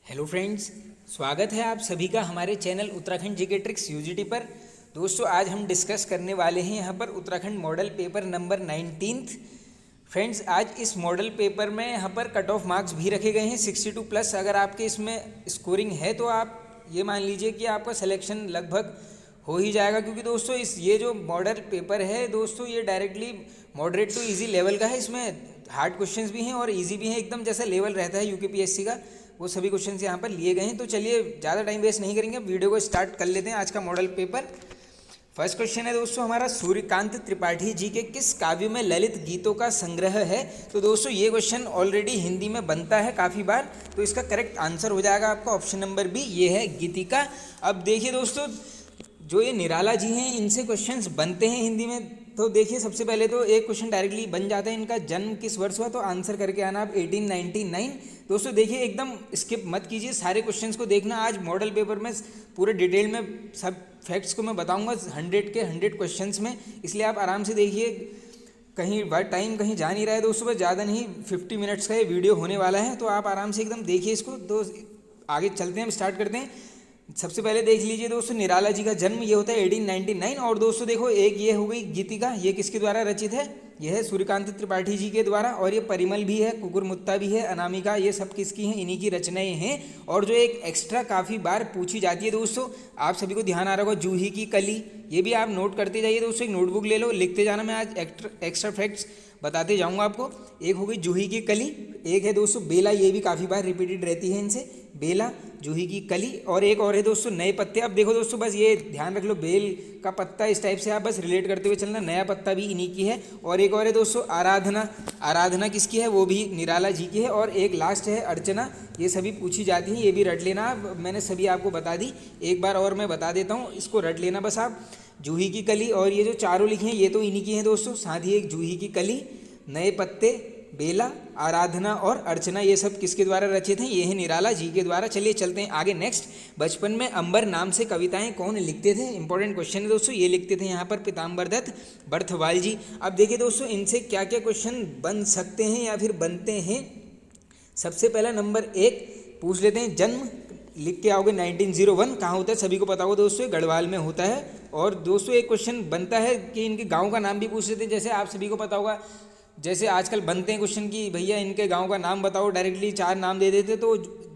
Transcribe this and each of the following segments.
Hello friends, स्वागत है आप सभी का हमारे channel Uttarakhand GK tricks UGT पर। दोस्तों, आज हम डिस्कस करने वाले हैं यहाँ पर Uttarakhand model paper number 19। Friends, आज इस मॉडल पेपर में यहाँ पर कट ऑफ मार्क्स भी रखे गए हैं 62 प्लस। अगर आपके इसमें स्कोरिंग है तो आप ये मान लीजिए कि आपका सिलेक्शन लगभग हो ही जाएगा, क्योंकि दोस्तों ये जो मॉडल पेपर है दोस्तों, ये directly moderate to easy level का है। इसमें हार्ड क्वेश्चंस भी हैं और इजी भी हैं, एकदम जैसा लेवल रहता है यूकेपीएससी का, वो सभी क्वेश्चंस यहाँ पर लिए गए हैं। तो चलिए ज़्यादा टाइम वेस्ट नहीं करेंगे, वीडियो को स्टार्ट कर लेते हैं। आज का मॉडल पेपर फर्स्ट क्वेश्चन है दोस्तों हमारा, सूर्यकांत त्रिपाठी जी के किस काव्य में ललित गीतों का संग्रह है। तो दोस्तों ये क्वेश्चन ऑलरेडी हिंदी में बनता है काफ़ी बार, तो इसका करेक्ट आंसर हो जाएगा आपका ऑप्शन नंबर बी, ये है गीतिका। अब देखिए दोस्तों, जो ये निराला जी हैं इनसे क्वेश्चंस बनते हैं हिंदी में। तो देखिए, सबसे पहले तो एक क्वेश्चन डायरेक्टली बन जाता है, इनका जन्म किस वर्ष हुआ, तो आंसर करके आना आप 1899। दोस्तों देखिए, एकदम स्किप मत कीजिए, सारे क्वेश्चंस को देखना। आज मॉडल पेपर में पूरे डिटेल में सब फैक्ट्स को मैं बताऊंगा 100 के 100 क्वेश्चंस में, इसलिए आप आराम से देखिए। कहीं टाइम कहीं जा नहीं रहा है दोस्तों, बस ज़्यादा नहीं 50 मिनट्स का ये वीडियो होने वाला है, तो आप आराम से एकदम देखिए इसको। तो आगे चलते हैं, हम स्टार्ट करते हैं। सबसे पहले देख लीजिए दोस्तों, निराला जी का जन्म ये होता है 1899। और दोस्तों देखो, एक ये हो गई गीतिका, ये किसके द्वारा रचित है, यह है सूर्यकांत त्रिपाठी जी के द्वारा। और ये परिमल भी है, कुकुरमुत्ता भी है, अनामिका, ये सब किसकी हैं, इन्हीं की रचनाएं हैं। और जो एक एक्स्ट्रा काफ़ी बार पूछी जाती है दोस्तों, आप सभी को ध्यान आ रहा होगा, जूही की कली, ये भी आप नोट करते जाइए दोस्तों। एक नोटबुक ले लो, लिखते जाना, मैं आज एक्स्ट्रा फैक्ट्स बताते जाऊंगा आपको। एक हो गई जूही की कली, एक है दोस्तों बेला, ये भी काफ़ी बार रिपीटेड रहती है इनसे, बेला, जूही की कली। और एक और है दोस्तों नए पत्ते। अब देखो दोस्तों, बस ये ध्यान रख लो, बेल का पत्ता, इस टाइप से आप बस रिलेट करते हुए चलना, नया पत्ता भी इन्हीं की है। और एक और है दोस्तों आराधना, आराधना किसकी है, वो भी निराला जी की है। और एक लास्ट है अर्चना, ये सभी पूछी जाती हैं, ये भी रट लेना। मैंने सभी आपको बता दी, एक बार और मैं बता देता हूँ, इसको रट लेना बस आप। जूही की कली, और ये जो चारों लिखे हैं ये तो इन्हीं की हैं दोस्तों, साथ ही एक जूही की कली, नए पत्ते, बेला, आराधना और अर्चना, ये सब किसके द्वारा रचित हैं, ये है निराला जी के द्वारा। चलिए चलते हैं आगे नेक्स्ट। बचपन में अंबर नाम से कविताएं कौन लिखते थे, इंपॉर्टेंट क्वेश्चन है दोस्तों। ये लिखते थे यहाँ पर पीताम्बर दत्त बर्थवाल जी। अब देखिए दोस्तों, इनसे क्या क्या क्वेश्चन बन सकते हैं या फिर बनते हैं। सबसे पहला नंबर 1 पूछ लेते हैं, जन्म लिख के आओगे 1901, कहाँ होता है, सभी को पता होगा दोस्तों, गढ़वाल में होता है। और दोस्तों एक क्वेश्चन बनता है कि इनके गांव का नाम भी पूछ लेते हैं, जैसे आप सभी को पता होगा, जैसे आजकल बनते हैं क्वेश्चन कि भैया इनके गांव का नाम बताओ, डायरेक्टली 4 नाम दे देते। तो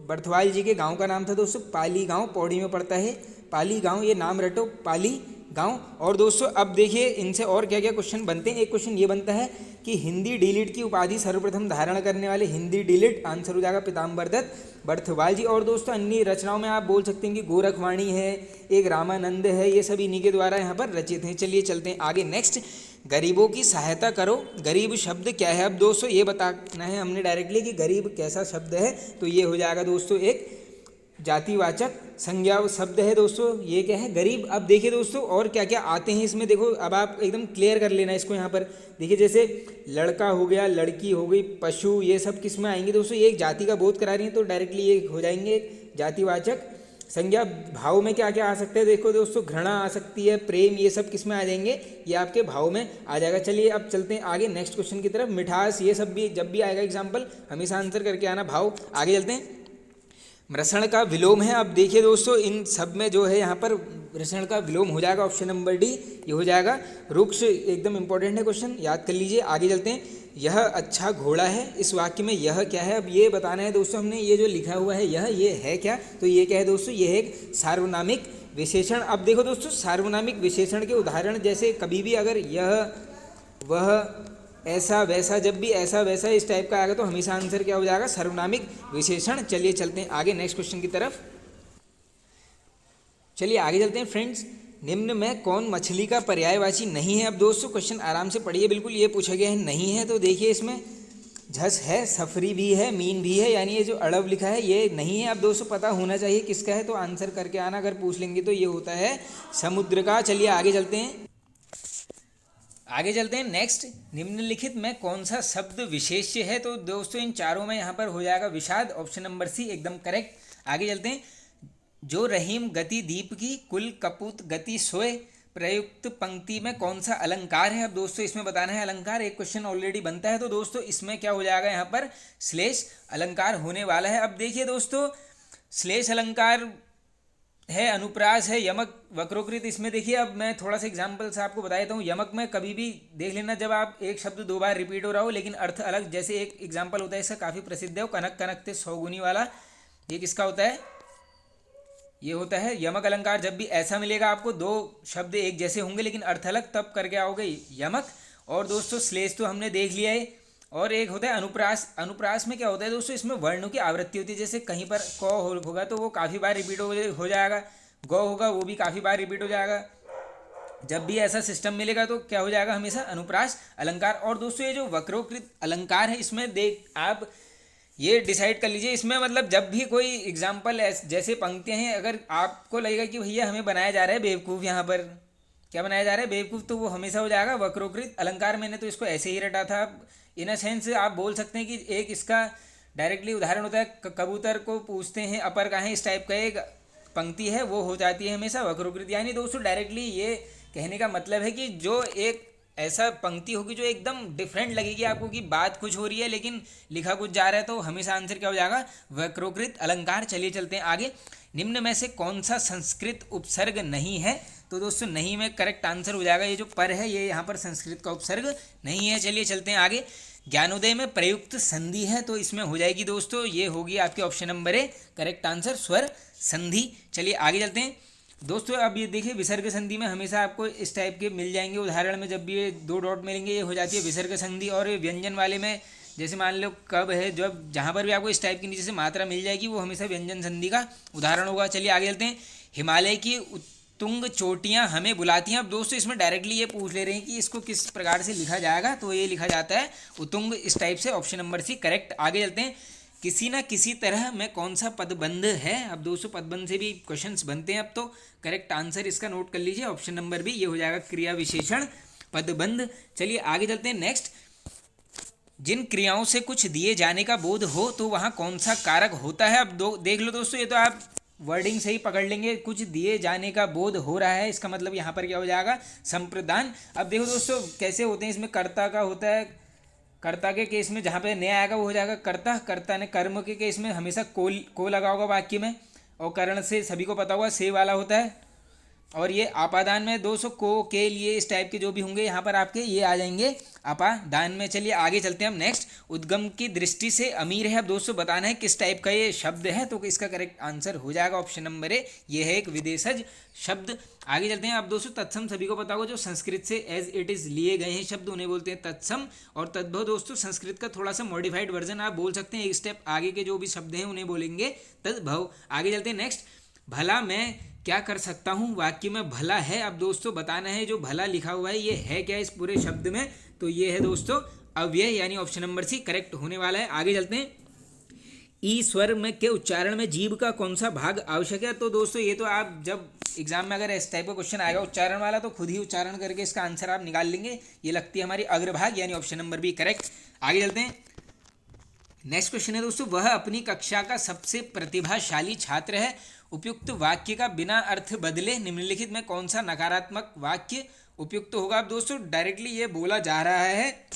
बर्थवाल जी के गांव का नाम था दोस्तों पाली गांव, पौड़ी में पड़ता है पाली गांव, ये नाम रटो, पाली गांव। और दोस्तों अब देखिए इनसे और क्या क्या क्वेश्चन बनते हैं। एक क्वेश्चन ये बनता है कि हिंदी डीलिट की उपाधि सर्वप्रथम धारण करने वाले, हिंदी डीलिट, आंसर हो जाएगा पीताम्बर दत्त बर्थवाल जी। और दोस्तों अन्य रचनाओं में आप बोल सकते हैं कि गोरखवाणी है, एक रामानंद है, ये सभी इन्हीं के द्वारा यहाँ पर रचित हैं। चलिए चलते हैं आगे नेक्स्ट। गरीबों की सहायता करो, गरीब शब्द क्या है। अब दोस्तों ये बताना है हमने डायरेक्टली कि गरीब कैसा शब्द है, तो ये हो जाएगा दोस्तों एक जातिवाचक संज्ञा शब्द है दोस्तों, ये क्या है, गरीब। अब देखिए दोस्तों और क्या क्या आते हैं इसमें, देखो अब आप एकदम क्लियर कर लेना इसको। यहाँ पर देखिए, जैसे लड़का हो गया, लड़की हो गई, पशु, ये सब किस में आएंगे दोस्तों, ये एक जाति का बोध करा रही है, तो डायरेक्टली ये हो जाएंगे एक जातिवाचक संज्ञा। भाव में क्या क्या आ सकता है, देखो दोस्तों, घृणा आ सकती है, प्रेम, ये सब किस में आ जाएंगे, ये आपके भाव में आ जाएगा। चलिए अब चलते हैं आगे नेक्स्ट क्वेश्चन की तरफ। मिठास, ये सब भी जब भी आएगा एग्जाम्पल हमेशा आंसर करके आना, भाव। आगे चलते हैं। मृषण का विलोम है। अब देखिए दोस्तों, इन सब में जो है यहाँ पर मृषण का विलोम हो जाएगा ऑप्शन नंबर डी, ये हो जाएगा रुक्ष। एकदम इंपॉर्टेंट है क्वेश्चन, याद कर लीजिए। आगे चलते हैं। यह अच्छा घोड़ा है, इस वाक्य में यह क्या है। अब ये बताना है दोस्तों हमने, ये जो लिखा हुआ है यह, ये है क्या, तो ये क्या है दोस्तों, ये है एक सार्वनामिक विशेषण। अब देखो दोस्तों, सार्वनामिक विशेषण के उदाहरण, जैसे कभी भी अगर यह, वह, ऐसा वैसा, जब भी ऐसा वैसा इस टाइप का आएगा तो हमेशा आंसर क्या हो जाएगा, सर्वनामिक विशेषण। चलिए चलते हैं आगे नेक्स्ट क्वेश्चन की तरफ। चलिए आगे चलते हैं फ्रेंड्स। निम्न में कौन मछली का पर्यायवाची नहीं है। अब दोस्तों क्वेश्चन आराम से पढ़िए, बिल्कुल ये पूछा गया है नहीं है, तो देखिए इसमें झस है, सफरी भी है, मीन भी है, यानी ये जो अड़ब लिखा है ये नहीं है। अब दोस्तों पता होना चाहिए किसका है, तो आंसर करके आना, अगर पूछ लेंगे तो ये होता है समुद्र का। चलिए आगे चलते हैं, आगे चलते हैं नेक्स्ट। निम्नलिखित में कौन सा शब्द विशेष्य है, तो दोस्तों इन चारों में यहाँ पर हो जाएगा विषाद, ऑप्शन नंबर सी एकदम करेक्ट। आगे चलते हैं। जो रहीम गति दीप की, कुल कपूत गति सोए, प्रयुक्त पंक्ति में कौन सा अलंकार है। अब दोस्तों इसमें बताना है अलंकार, एक क्वेश्चन ऑलरेडी बनता है, तो दोस्तों इसमें क्या हो जाएगा, यहाँ पर श्लेष अलंकार होने वाला है। अब देखिए दोस्तों, श्लेष अलंकार है, अनुप्रास है, यमक, वक्रोकृत। इसमें देखिए अब मैं थोड़ा सा एग्जाम्पल से आपको बता देता हूँ। यमक में कभी भी देख लेना जब आप एक शब्द 2 बार रिपीट हो रहा हो लेकिन अर्थ अलग, जैसे एक एग्जाम्पल होता है इसका काफ़ी प्रसिद्ध है, वो कनक कनक थे 100 गुनी वाला। ये किसका होता है? ये होता है यमक अलंकार। जब भी ऐसा मिलेगा आपको 2 शब्द एक जैसे होंगे लेकिन अर्थ अलग, तब करके आओगे यमक। और दोस्तों श्लेष तो हमने देख लिया है। और एक होता है अनुप्रास। अनुप्रास में क्या होता है दोस्तों, इसमें वर्णों की आवृत्ति होती है। जैसे कहीं पर क होगा तो वो काफ़ी बार रिपीट हो जाएगा, ग होगा वो भी काफ़ी बार रिपीट हो जाएगा। जब भी ऐसा सिस्टम मिलेगा तो क्या हो जाएगा, हमेशा अनुप्रास अलंकार। और दोस्तों ये जो वक्रोकृत अलंकार है, इसमें देख आप ये डिसाइड कर लीजिए, इसमें मतलब जब भी कोई एग्जाम्पल जैसे पंक्तियाँ हैं, अगर आपको लगेगा कि भैया हमें बनाया जा रहा है बेवकूफ़, यहाँ पर क्या बनाया जा रहा है, बेवकूफ़, तो वो हमेशा हो जाएगा वक्रोकृत अलंकार। मैंने तो इसको ऐसे ही रटा था। इन अ सेंस आप बोल सकते हैं कि एक इसका डायरेक्टली उदाहरण होता है, कबूतर को पूछते हैं अपर कहाँ है, इस टाइप का एक पंक्ति है, वो हो जाती है हमेशा वक्रोकृत। यानी दोस्तों डायरेक्टली ये कहने का मतलब है कि जो एक ऐसा पंक्ति होगी जो एकदम डिफरेंट लगेगी आपको कि बात कुछ हो रही है लेकिन लिखा कुछ जा रहा है, तो हमेशा आंसर क्या हो जाएगा, वक्रोकृत अलंकार। चलिए चलते हैं आगे। निम्न में से कौन सा संस्कृत उपसर्ग नहीं है? तो दोस्तों नहीं में करेक्ट आंसर हो जाएगा। ये जो पर है ये यहाँ पर संस्कृत का उपसर्ग नहीं है। चलिए चलते हैं आगे। ज्ञानोदय में प्रयुक्त संधि है, तो इसमें हो जाएगी दोस्तों, ये होगी आपके option number A correct answer, स्वर संधि। चलिए आगे चलते हैं दोस्तों। अब ये देखिए विसर्ग संधि में हमेशा आपको इस टाइप के मिल जाएंगे उदाहरण में, जब भी ये 2 डॉट मिलेंगे ये हो जाती है विसर्ग संधि। और ये व्यंजन वाले में जैसे मान लो कब है, जब जहाँ पर भी आपको इस टाइप की नीचे से मात्रा मिल जाएगी वो हमेशा व्यंजन संधि का उदाहरण होगा। चलिए आगे चलते हैं। हिमालय की उत्तुंग चोटियाँ हमें बुलाती हैं। अब दोस्तों इसमें डायरेक्टली ये पूछ ले रहे हैं कि इसको किस प्रकार से लिखा जाएगा, तो ये लिखा जाता है उत्तुंग, इस टाइप से, ऑप्शन नंबर सी करेक्ट। आगे चलते हैं। किसी ना किसी तरह में कौन सा पदबंध है? अब दोस्तों पदबंध से भी क्वेश्चंस बनते हैं, अब तो करेक्ट आंसर इसका नोट कर लीजिए, ऑप्शन नंबर बी, ये हो जाएगा क्रिया विशेषण पदबंध। चलिए आगे चलते हैं नेक्स्ट। जिन क्रियाओं से कुछ दिए जाने का बोध हो तो वहाँ कौन सा कारक होता है? अब देख लो दोस्तों, ये तो आप वर्डिंग से ही पकड़ लेंगे, कुछ दिए जाने का बोध हो रहा है, इसका मतलब यहाँ पर क्या हो जाएगा, संप्रदान। अब देखो दोस्तों कैसे होते हैं, इसमें कर्ता का होता है, कर्ता के केस में जहाँ पे नया आएगा वो हो जाएगा कर्ता। कर्ता ने कर्म के केस में हमेशा को लगा होगा वाक्य में, और करण से सभी को पता होगा से वाला होता है। और ये आपादान में 200 को के लिए इस टाइप के जो भी होंगे यहाँ पर आपके ये आ जाएंगे आपादान में। चलिए आगे चलते हैं हम नेक्स्ट। उद्गम की दृष्टि से अमीर है। अब दोस्तों बताना है किस टाइप का ये शब्द है, तो इसका करेक्ट आंसर हो जाएगा ऑप्शन नंबर ए, ये है एक विदेशज शब्द। आगे चलते हैं। अब दोस्तों तत्सम सभी को पता होगा, जो संस्कृत से एज इट इज़ लिए गए हैं शब्द उन्हें बोलते हैं तत्सम। और तद्भव दोस्तों संस्कृत का थोड़ा सा मॉडिफाइड वर्जन आप बोल सकते हैं, एक स्टेप आगे के जो भी शब्द हैं उन्हें बोलेंगे तद्भव। आगे चलते हैं नेक्स्ट। भला मैं क्या कर सकता हूँ, वाक्य में भला है। अब दोस्तों बताना है जो भला लिखा हुआ है ये है क्या इस पूरे शब्द में, तो ये है दोस्तों अव्यय, यानी ऑप्शन नंबर सी करेक्ट होने वाला है। आगे चलते हैं। ई स्वर में के उच्चारण में जीभ का कौन सा भाग आवश्यक है? तो दोस्तों ये तो आप जब एग्जाम में अगर इस टाइप का क्वेश्चन आएगा उच्चारण वाला, तो खुद ही उच्चारण करके इसका आंसर आप निकाल लेंगे। ये लगती है हमारी अग्रभाग, यानी ऑप्शन नंबर बी करेक्ट। आगे चलते हैं। नेक्स्ट क्वेश्चन है दोस्तों, वह अपनी कक्षा का सबसे प्रतिभाशाली छात्र है। उपयुक्त वाक्य का बिना अर्थ बदले निम्नलिखित में कौन सा नकारात्मक वाक्य उपयुक्त होगा? अब दोस्तों डायरेक्टली ये बोला जा रहा है,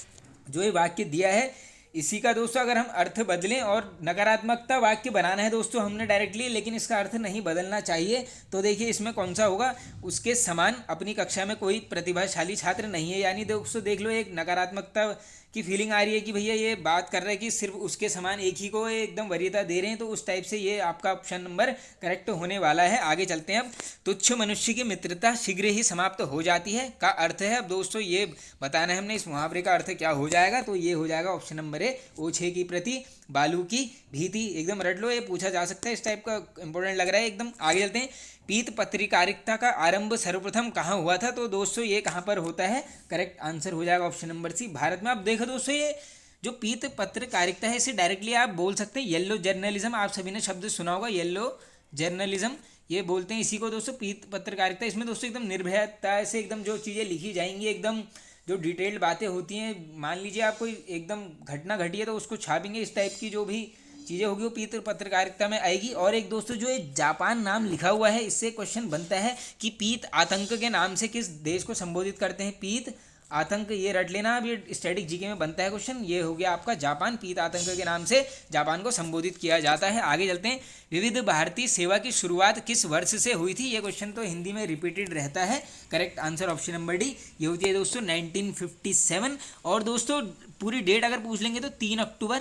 जो ये वाक्य दिया है इसी का दोस्तों अगर हम अर्थ बदलें, और नकारात्मकता वाक्य बनाना है दोस्तों हमने डायरेक्टली, लेकिन इसका अर्थ नहीं बदलना चाहिए, तो देखिए इसमें कौन सा होगा, उसके समान अपनी कक्षा में कोई प्रतिभाशाली छात्र नहीं है। यानी दोस्तों देख लो एक नकारात्मकता की फीलिंग आ रही है कि भैया ये बात कर रहे हैं कि सिर्फ उसके समान एक ही को एकदम वरीयता दे रहे हैं, तो उस टाइप से ये आपका ऑप्शन नंबर करेक्ट होने वाला है। आगे चलते हैं। अब तुच्छ मनुष्य की मित्रता शीघ्र ही समाप्त हो जाती है का अर्थ है। अब दोस्तों ये बताना है हमने इस मुहावरे का अर्थ क्या हो जाएगा, तो ये हो जाएगा ऑप्शन नंबर ए, ओछे की प्रति बालू की भीति। एकदम रट लो, ये पूछा जा सकता है, इस टाइप का इंपॉर्टेंट लग रहा है एकदम। आगे चलते हैं। पीत पत्रिकारिकता का आरंभ सर्वप्रथम कहाँ हुआ था? तो दोस्तों ये कहाँ पर होता है, करेक्ट आंसर हो जाएगा ऑप्शन नंबर सी, भारत में। अब देखो दोस्तों ये जो पीत पत्रकारिता है इसे डायरेक्टली आप बोल सकते हैं येलो जर्नलिज्म। आप सभी ने शब्द सुना होगा येलो जर्नलिज्म, ये बोलते हैं इसी को दोस्तों पीत पत्रकारिता। इसमें दोस्तों एकदम निर्भयता से एकदम जो चीज़ें लिखी जाएंगी, एकदम जो डिटेल्ड बातें होती हैं, मान लीजिए आप कोई एकदम घटना घटी है तो उसको छापेंगे, इस टाइप की जो भी चीज़ें होगी वो पीत पत्रकारिता में आएगी। और एक दोस्तों जो ये जापान नाम लिखा हुआ है, इससे क्वेश्चन बनता है कि पीत आतंक के नाम से किस देश को संबोधित करते हैं? पीत आतंक, ये रट लेना, अब ये स्टैटिक जीके में बनता है क्वेश्चन। ये हो गया आपका जापान, पीत आतंक के नाम से जापान को संबोधित किया जाता है। आगे चलते हैं, विविध भारती सेवा की शुरुआत किस वर्ष से हुई थी? ये क्वेश्चन तो हिंदी में रिपीटेड रहता है। Correct answer option number D, ये होती है दोस्तों 1957। और दोस्तों पूरी डेट अगर पूछ लेंगे तो 3 अक्टूबर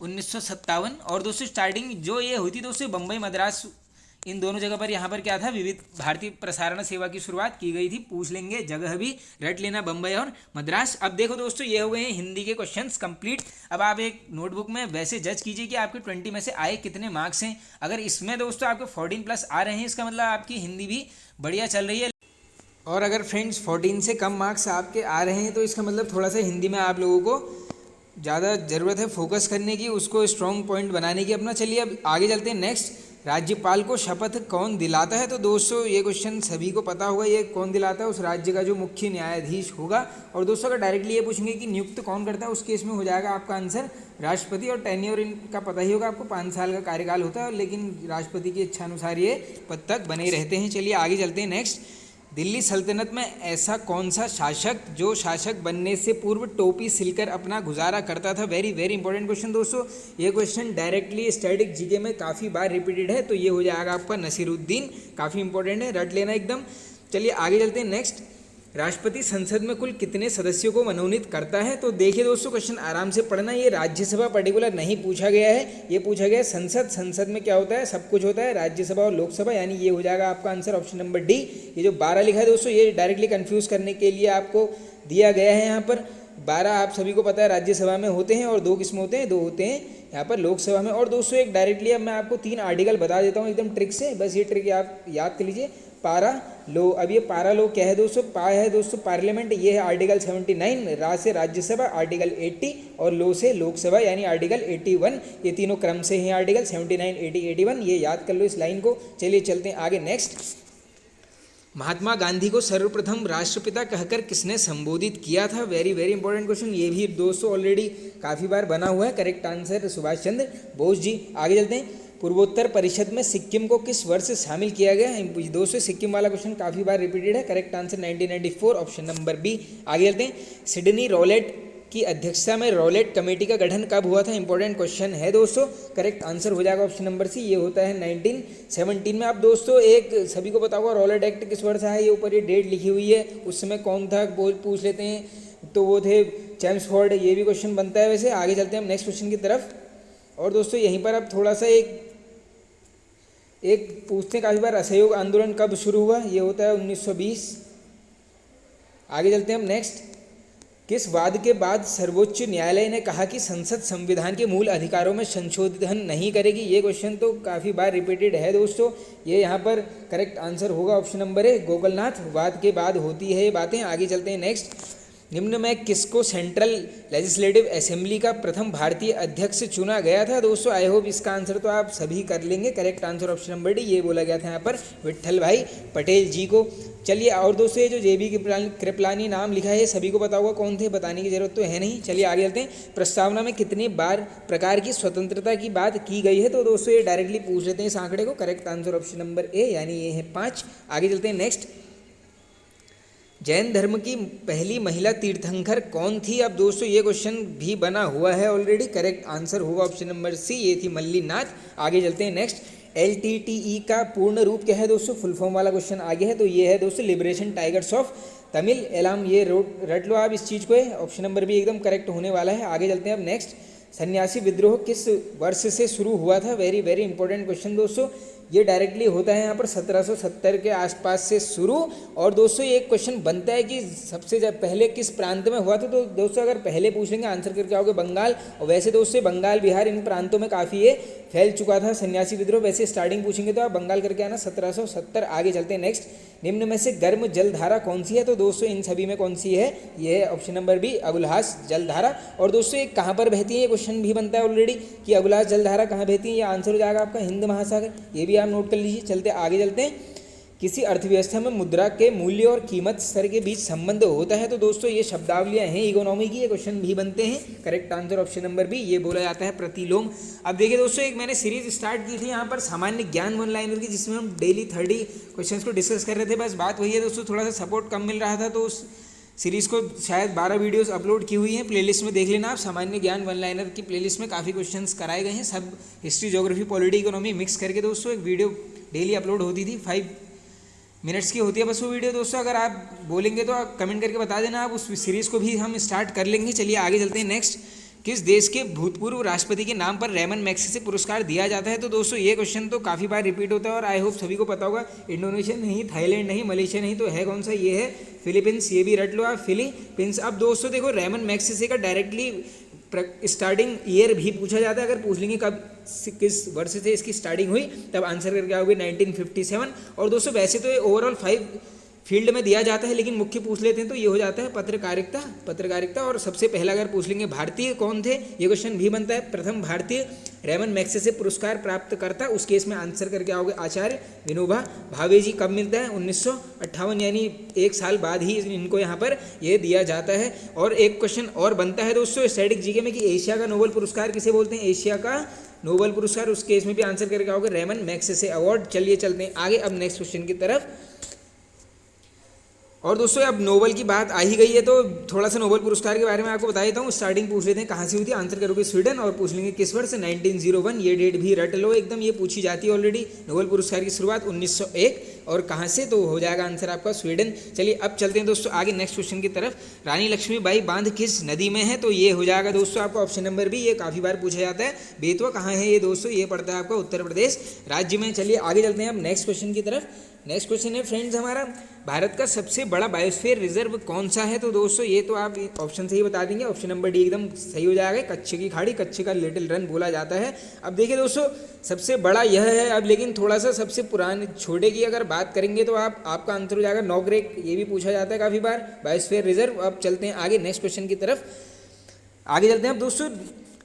1957। और दोस्तों स्टार्टिंग जो ये हुई थी दोस्तों बम्बई मद्रास, इन दोनों जगह पर यहाँ पर क्या था, विविध भारतीय प्रसारण सेवा की शुरुआत की गई थी। पूछ लेंगे, जगह भी रट लेना, बम्बई और मद्रास। अब देखो दोस्तों ये हो गए हैं हिंदी के क्वेश्चंस कंप्लीट। अब आप एक नोटबुक में वैसे जज कीजिए कि आपके 20 में से आए कितने मार्क्स हैं। अगर इसमें दोस्तों आपके 14+ आ रहे हैं, इसका मतलब आपकी हिंदी भी बढ़िया चल रही है। और अगर फ्रेंड्स 14 से कम मार्क्स आपके आ रहे हैं तो इसका मतलब थोड़ा सा हिंदी में आप लोगों को ज़्यादा ज़रूरत है फोकस करने की, उसको स्ट्रॉन्ग पॉइंट बनाने की अपना। चलिए अब आगे चलते हैं। नेक्स्ट, राज्यपाल को शपथ कौन दिलाता है? तो दोस्तों ये क्वेश्चन सभी को पता होगा, ये कौन दिलाता है? उस राज्य का जो मुख्य न्यायाधीश होगा। और दोस्तों अगर डायरेक्टली ये पूछेंगे कि नियुक्त कौन करता है, उस केस में हो जाएगा आपका आंसर राष्ट्रपति। और टेन्योर इनका पता ही होगा आपको, 5 साल का कार्यकाल होता है, लेकिन राष्ट्रपति की इच्छानुसार ये पद तक बने रहते हैं। चलिए आगे चलते हैं। नेक्स्ट, दिल्ली सल्तनत में ऐसा कौन सा शासक जो शासक बनने से पूर्व टोपी सिलकर अपना गुजारा करता था? वेरी वेरी इंपॉर्टेंट क्वेश्चन दोस्तों। ये क्वेश्चन डायरेक्टली स्टैटिक जीके में काफ़ी बार रिपीटेड है, तो ये हो जाएगा आपका नसीरुद्दीन। काफ़ी इंपॉर्टेंट है, रट लेना एकदम। चलिए आगे चलते हैं। नेक्स्ट, राष्ट्रपति संसद में कुल कितने सदस्यों को मनोनीत करता है? तो देखिए दोस्तों क्वेश्चन आराम से पढ़ना, ये राज्यसभा पर्टिकुलर नहीं पूछा गया है, ये पूछा गया है संसद। संसद में क्या होता है, सब कुछ होता है, राज्यसभा और लोकसभा, यानी ये हो जाएगा आपका आंसर ऑप्शन नंबर डी। ये जो 12 लिखा है दोस्तों, ये डायरेक्टली कंफ्यूज करने के लिए आपको दिया गया है। यहाँ पर 12 आप सभी को पता है राज्यसभा में होते हैं, और 2 किस में होते हैं, 2 होते हैं यहाँ पर लोकसभा में। और दोस्तों एक डायरेक्टली अब मैं आपको 3 आर्टिकल बता देता हूँ एकदम ट्रिक से, बस ये ट्रिक आप याद कर लीजिए। पारा लो, अब ये पारा लो क्या है दोस्तों? पा है दोस्तों पार्लियामेंट, ये है आर्टिकल 79, रा से राज्यसभा आर्टिकल 80, और लो से लोकसभा यानी आर्टिकल 81। ये तीनों क्रम से हैं आर्टिकल 79, 80, 81, ये याद कर लो इस लाइन को। चलिए चलते हैं आगे। नेक्स्ट, महात्मा गांधी को सर्वप्रथम राष्ट्रपिता कहकर किसने संबोधित किया था? वेरी वेरी इंपॉर्टेंट क्वेश्चन, ये भी दोस्तों ऑलरेडी काफ़ी बार बना हुआ है। Correct answer Subhash Chandra Bose ji. आगे चलते हैं, पूर्वोत्तर परिषद में सिक्किम को किस वर्ष शामिल किया गया? दोस्तों सिक्किम वाला क्वेश्चन काफ़ी बार रिपीटेड है। Correct answer 1994, option number B. आगे चलते हैं, सिडनी रॉलेट की अध्यक्षता में रॉलेट कमेटी का गठन कब हुआ था? इंपॉर्टेंट क्वेश्चन है दोस्तों। करेक्ट आंसर हो जाएगा ऑप्शन नंबर सी, ये होता है 1917 में। अब दोस्तों एक सभी को पता होगा रॉलेट एक्ट किस वर्ष है, ये ऊपर ये डेट लिखी हुई है, उस समय कौन था वो पूछ लेते हैं, तो वो थे चैम्सफोर्ड। ये भी क्वेश्चन बनता है वैसे। आगे चलते हैं हम नेक्स्ट क्वेश्चन की तरफ। और दोस्तों यहीं पर अब थोड़ा सा एक पूछते हैं काफ़ी बार, असहयोग आंदोलन कब शुरू हुआ? ये होता है 1920। आगे चलते हैं हम नेक्स्ट, किस वाद के बाद सर्वोच्च न्यायालय ने कहा कि संसद संविधान के मूल अधिकारों में संशोधन नहीं करेगी? ये क्वेश्चन तो काफ़ी बार रिपीटेड है दोस्तों। ये यहाँ पर करेक्ट आंसर होगा ऑप्शन नंबर ए, गोकुलनाथ वाद के बाद होती है ये बातें। आगे चलते हैं नेक्स्ट, निम्न में किसको सेंट्रल लेजिस्लेटिव असेंबली का प्रथम भारतीय अध्यक्ष चुना गया था? दोस्तों आई होप इसका आंसर तो आप सभी कर लेंगे। Correct answer option number D, ये बोला गया था यहाँ पर विट्ठल भाई पटेल जी को। चलिए और दोस्तों ये जो जेबी कृपलानी नाम लिखा है ये सभी को पता होगा कौन थे, बताने की जरूरत तो है नहीं। चलिए आगे चलते हैं, प्रस्तावना में कितनी बार प्रकार की स्वतंत्रता की बात की गई है? तो दोस्तों ये डायरेक्टली पूछ लेते हैं इस आंकड़े को। Correct answer option number A, यानी ये है 5। आगे चलते हैं नेक्स्ट, जैन धर्म की पहली महिला तीर्थंकर कौन थी? अब दोस्तों ये क्वेश्चन भी बना हुआ है ऑलरेडी। करेक्ट आंसर होगा ऑप्शन नंबर सी, ये थी मल्लीनाथ। आगे चलते हैं नेक्स्ट, LTTE का पूर्ण रूप क्या है दोस्तों? फुल फॉर्म वाला क्वेश्चन आगे है, तो ये है दोस्तों लिबरेशन टाइगर्स ऑफ तमिल एलाम। ये रट लो आप इस चीज़ को, ऑप्शन नंबर भी एकदम करेक्ट होने वाला है। आगे चलते हैं अब नेक्स्ट, सन्यासी विद्रोह किस वर्ष से शुरू हुआ था? वेरी वेरी इंपॉर्टेंट क्वेश्चन दोस्तों। ये डायरेक्टली होता है यहाँ पर 1770 के आसपास से शुरू। और दोस्तों ये एक क्वेश्चन बनता है कि सबसे पहले किस प्रांत में हुआ था? तो दोस्तों अगर पहले पूछेंगे आंसर करके आओगे बंगाल, और वैसे दोस्तों बंगाल बिहार इन प्रांतों में काफ़ी ये फैल चुका था सन्यासी विद्रोह। वैसे स्टार्टिंग पूछेंगे तो आप बंगाल करके आना, 1770। आगे चलते हैं नेक्स्ट, निम्न में से गर्म जलधारा कौन सी है? तो दोस्तों इन सभी में कौन सी है? ये है ऑप्शन नंबर बी, अगुलहास जलधारा। और दोस्तों ये कहाँ पर बहती है? ये क्वेश्चन भी बनता है ऑलरेडी कि अगुलहास जलधारा कहाँ बहती है। ये आंसर हो जाएगा आपका हिंद महासागर, ये भी आप नोट कर लीजिए। चलते आगे चलते हैं, किसी अर्थव्यवस्था में मुद्रा के मूल्य और कीमत स्तर के बीच संबंध होता है? तो दोस्तों ये शब्दावलियां हैं इकोनॉमी की, ये क्वेश्चन भी बनते हैं। Correct answer option number B, ये बोला जाता है प्रतिलोम। अब देखिए दोस्तों एक मैंने सीरीज स्टार्ट की थी यहाँ पर सामान्य ज्ञान 1 लाइनर की, जिसमें हम डेली 30 क्वेश्चंस को डिस्कस कर रहे थे। बस बात वही है दोस्तों, थोड़ा सा सपोर्ट कम मिल रहा था तो उस सीरीज़ को शायद 12 वीडियोस अपलोड की हुई हैं, प्लेलिस्ट में देख लेना आप। सामान्य ज्ञान वन लाइनर की प्लेलिस्ट में काफ़ी क्वेश्चंस कराए गए हैं, सब history, geography, polity, economy mix करके दोस्तों एक वीडियो डेली अपलोड होती थी, 5 मिनट्स की होती है बस वो वीडियो दोस्तों। अगर आप बोलेंगे तो आप कमेंट करके बता देना, आप उस सीरीज़ को भी हम स्टार्ट कर लेंगे। चलिए आगे चलते हैं। नेक्स्ट, किस देश के भूतपूर्व राष्ट्रपति के नाम पर रेमन मैग्सेसे पुरस्कार दिया जाता है? तो दोस्तों ये क्वेश्चन तो काफ़ी बार रिपीट होता है और आई होप सभी को पता होगा। इंडोनेशिया नहीं, थाईलैंड नहीं, मलेशिया नहीं, तो है कौन सा? ये है फिलीपींस। ये भी रट लो आप, फिलीपींस। अब दोस्तों देखो, रेमन मैग्सेसे का डायरेक्टली स्टार्टिंग ईयर भी पूछा जाता है। अगर पूछ लेंगे कब, किस वर्ष से इसकी स्टार्टिंग हुई, तब आंसर करके आओगे 1957। और दोस्तों वैसे तो ये ओवरऑल 5 फील्ड में दिया जाता है, लेकिन मुख्य पूछ लेते हैं तो ये हो जाता है पत्रकारिता। और सबसे पहला अगर पूछ लेंगे भारतीय कौन थे, ये क्वेश्चन भी बनता है। प्रथम भारतीय रेमन मैग्सेसे पुरस्कार प्राप्त करता, उस केस में आंसर करके आओगे आचार्य विनोबा भावे जी। कब मिलता है? 1958, यानी 1 साल बाद ही इनको यहाँ पर ये दिया जाता है। और एक क्वेश्चन और बनता है दोस्तों स्टैटिक जीके में कि एशिया का नोबेल पुरस्कार किसे बोलते हैं? एशिया का नोबेल पुरस्कार, उस केस में भी आंसर करके आओगे रेमन मैग्सेसे अवार्ड। चलिए चलते हैं आगे अब नेक्स्ट क्वेश्चन की तरफ। और दोस्तों अब नोबेल की बात आ ही गई है तो थोड़ा सा नोबेल पुरस्कार के बारे में आपको बता देता हूँ। स्टार्टिंग पूछ लेते हैं कहाँ से हुई थी, आंसर करोगे स्वीडन, और पूछ लेंगे किस वर्ष? 1901। ये डेट भी रट लो एकदम, ये पूछी जाती है ऑलरेडी। नोबेल पुरस्कार की शुरुआत 1901, और कहाँ से? तो हो जाएगा आंसर आपका स्वीडन। चलिए अब चलते हैं दोस्तों आगे नेक्स्ट क्वेश्चन की तरफ। रानी लक्ष्मीबाई बांध किस नदी में है? तो ये हो जाएगा दोस्तों आपका ऑप्शन नंबर बी। ये काफ़ी बार पूछा जाता है। बेतवा कहाँ है ये दोस्तों? ये पड़ता है आपका उत्तर प्रदेश राज्य में। चलिए आगे चलते हैं अब नेक्स्ट क्वेश्चन की तरफ। नेक्स्ट क्वेश्चन है फ्रेंड्स हमारा, भारत का सबसे बड़ा बायोस्फीयर रिजर्व कौन सा है? तो दोस्तों ये तो आप ऑप्शन से ही बता देंगे। ऑप्शन नंबर डी एकदम सही हो जाएगा। कच्छ की खाड़ी, कच्छ का लिटिल रन बोला जाता है। अब देखिए दोस्तों, सबसे बड़ा यह है। अब लेकिन थोड़ा सा सबसे पुराने छोटे की अगर बात करेंगे तो आपका आंसर हो जाएगा नौग्रेक। ये भी पूछा जाता है काफ़ी बार, बायोस्फीयर रिजर्व। अब चलते हैं आगे नेक्स्ट क्वेश्चन की तरफ। आगे चलते हैं अब दोस्तों,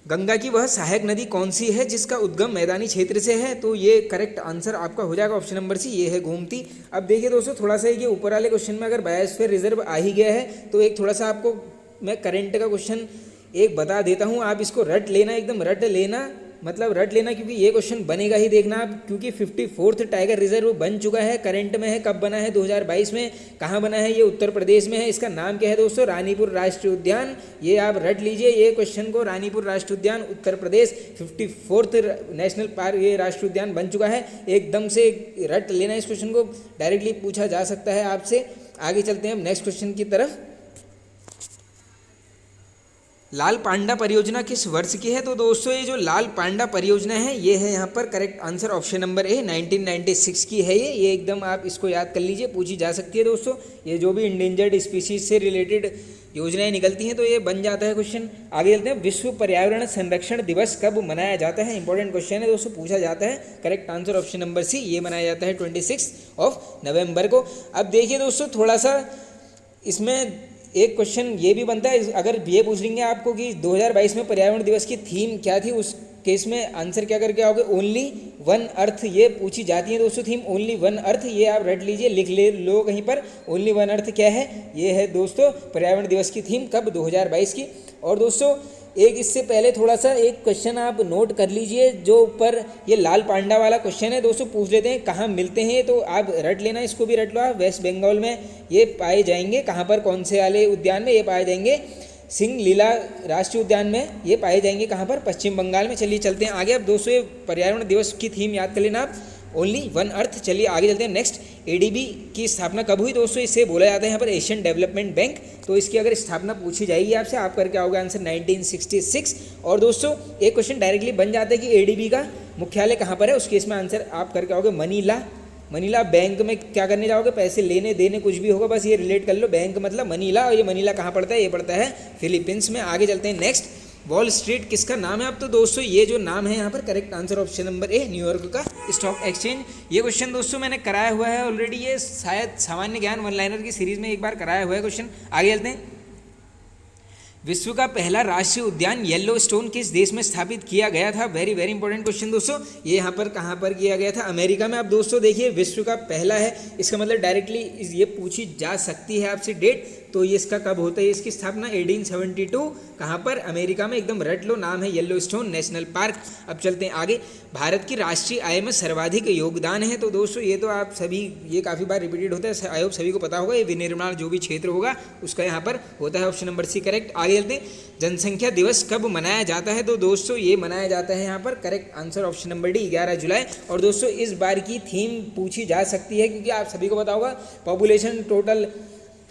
गंगा की वह सहायक नदी कौन सी है जिसका उद्गम मैदानी क्षेत्र से है? तो ये करेक्ट आंसर आपका हो जाएगा ऑप्शन नंबर सी, ये है गोमती। अब देखिए दोस्तों, थोड़ा सा ये ऊपर वाले क्वेश्चन में अगर बायोस्फीयर रिजर्व आ ही गया है तो एक थोड़ा सा आपको मैं करंट का क्वेश्चन एक बता देता हूँ। आप इसको रट लेना, एकदम रट लेना, मतलब रट लेना, क्योंकि ये क्वेश्चन बनेगा ही, देखना आप। क्योंकि 54th टाइगर रिजर्व बन चुका है, करंट में है। कब बना है? 2022 में। कहाँ बना है? ये उत्तर प्रदेश में है। इसका नाम क्या है दोस्तों? रानीपुर राष्ट्रीय उद्यान। ये आप रट लीजिए ये क्वेश्चन को, रानीपुर राष्ट्रीय उद्यान Uttar Pradesh 54th national park, ये राष्ट्रीय उद्यान बन चुका है। एकदम से रट लेना इस क्वेश्चन को, डायरेक्टली पूछा जा सकता है आपसे। आगे चलते हैं अब नेक्स्ट क्वेश्चन की तरफ। लाल पांडा परियोजना किस वर्ष की है? तो दोस्तों ये जो लाल पांडा परियोजना है ये है यहाँ पर correct answer option number A, 1996 की है ये एकदम आप इसको याद कर लीजिए, पूछी जा सकती है दोस्तों। ये जो भी इंडेंजर्ड स्पीशीज से रिलेटेड योजनाएं निकलती हैं तो ये बन जाता है क्वेश्चन। आगे चलते हैं, विश्व पर्यावरण संरक्षण दिवस कब मनाया जाता है? इंपॉर्टेंट क्वेश्चन है दोस्तों, पूछा जाता है। Correct answer option number C, ये मनाया जाता है 26 नवंबर को। अब देखिए दोस्तों, थोड़ा सा इसमें एक क्वेश्चन ये भी बनता है, अगर ये पूछ लेंगे आपको कि 2022 में पर्यावरण दिवस की थीम क्या थी, उस केस में आंसर क्या करके आओगे? ओनली वन अर्थ, ये पूछी जाती है दोस्तों थीम, ओनली वन अर्थ। ये आप रट लीजिए, लिख ले लो कहीं पर, ओनली वन अर्थ क्या है? ये है दोस्तों पर्यावरण दिवस की थीम, कब? 2022 की। और दोस्तों एक इससे पहले थोड़ा सा एक क्वेश्चन आप नोट कर लीजिए, जो ऊपर ये लाल पांडा वाला क्वेश्चन है दोस्तों, पूछ लेते हैं कहाँ मिलते हैं, तो आप रट लेना, इसको भी रट लो आप। वेस्ट बंगाल में ये पाए जाएंगे, कहाँ पर? कौन से वाले उद्यान में? ये पाए जाएंगे सिंह लीला राष्ट्रीय उद्यान में। ये पाए जाएंगे कहाँ पर? पश्चिम बंगाल में। चलिए चलते हैं आगे। अब दोस्तों ये पर्यावरण दिवस की थीम याद कर लेना आप, ओनली वन अर्थ। चलिए आगे चलते हैं नेक्स्ट। एडीबी की स्थापना कब हुई दोस्तों? इसे बोला जाता है यहाँ पर एशियन डेवलपमेंट बैंक। तो इसकी अगर स्थापना पूछी जाएगी आपसे, आप करके आओगे आंसर 1966। और दोस्तों एक क्वेश्चन डायरेक्टली बन जाता है कि एडीबी का मुख्यालय कहाँ पर है, उस केस में आंसर आप करके आओगे मनीला। बैंक में क्या करने जाओगे? पैसे लेने देने, कुछ भी होगा, बस ये रिलेट कर लो, बैंक मतलब मनीला। और ये मनीला कहाँ पड़ता है? ये पड़ता है फिलीपींस में। आगे चलते हैं नेक्स्ट। वॉल स्ट्रीट किसका नाम है? अब तो दोस्तों ये जो नाम है यहाँ पर correct answer option number A, New York का स्टॉक एक्सचेंज। ये क्वेश्चन दोस्तों मैंने कराया हुआ है ऑलरेडी, ये शायद सामान्य ज्ञान वन लाइनर की सीरीज में एक बार कराया हुआ है क्वेश्चन। आगे चलते हैं। विश्व का पहला राष्ट्रीय उद्यान येलो स्टोन किस देश में स्थापित किया गया था? वेरी वेरी इंपॉर्टेंट क्वेश्चन दोस्तों। ये यहाँ पर कहाँ पर किया गया था? अमेरिका में। अब दोस्तों देखिए, विश्व का पहला है, इसका मतलब डायरेक्टली ये पूछी जा सकती है आपसे डेट, तो ये इसका कब होता है इसकी स्थापना 1872, कहाँ पर, अमेरिका में, एकदम रट लो, नाम है येलोस्टोन नेशनल पार्क। अब चलते हैं आगे। भारत की राष्ट्रीय आय में सर्वाधिक योगदान है, तो दोस्तों ये तो आप सभी, ये काफ़ी बार रिपीटेड होता है, आई होप सभी को पता होगा, ये विनिर्माण जो भी क्षेत्र होगा उसका यहाँ पर होता है, ऑप्शन नंबर सी करेक्ट। आगे चलते हैं। जनसंख्या दिवस कब मनाया जाता है, तो दोस्तों ये मनाया जाता है यहाँ पर, correct answer option number D 11 जुलाई। और दोस्तों इस बार की थीम पूछी जा सकती है, क्योंकि आप सभी को पता होगा पॉपुलेशन टोटल